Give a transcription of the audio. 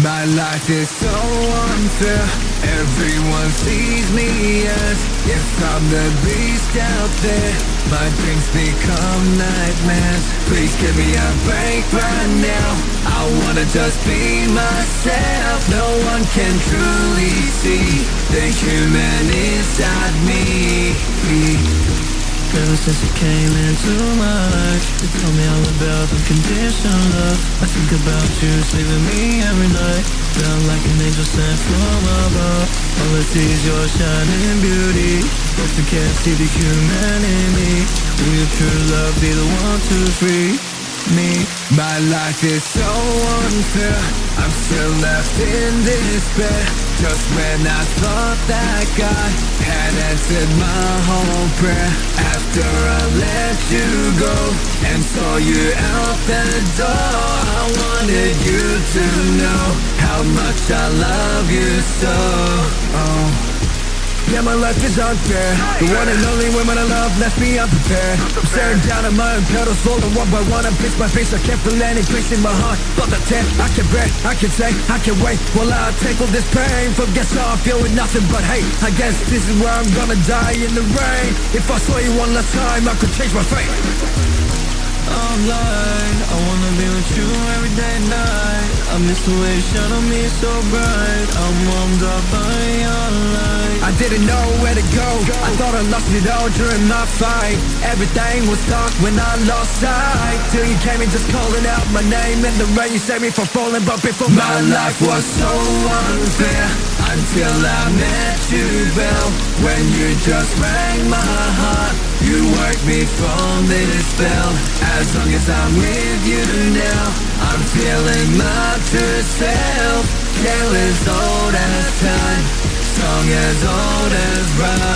My life is so unfair. Everyone sees me as if I'm the beast out there. My dreams become nightmares. Please give me a break right now. I wanna just be myself. No one can truly see the human inside me. Ever since you came into my life, you told me all about unconditional love. I think about you, sleep with me every night. Feel like an angel sent from above. All I see is your shining beauty, but you can't see the human in me. Will your true love be the one to free me? My life is so unfair. I'm still left in despair. Just when I thought that God had answered my whole prayer. After I let you go and saw you out the door, I wanted you to know how much I love you so. Yeah, my life is unfair. The one and only woman I love left me unprepared. I'm staring down at my own petals, falling one by one. I pinch my face, I can't feel any peace in my heart. But the tear, I can bear, I can say, I can wait. While I take all this pain from guess how I feel with nothing but hate. I guess this is where I'm gonna die in the rain. If I saw you one last time, I could change my fate. I'm blind, I wanna be with you every day and night. I miss the way you shine on me so bright. I'm warmed up by your light. I didn't know where to go. I thought I lost it all during my fight. Everything was dark when I lost sight. Till you came in just calling out my name. In the rain you saved me from falling. But before my life was so unfair, until I met you, Belle. When you just rang my heart, you worked me from this spell. As long as I'm with you now, I'm feeling my true self. Tale as old as time, song as old as rhyme.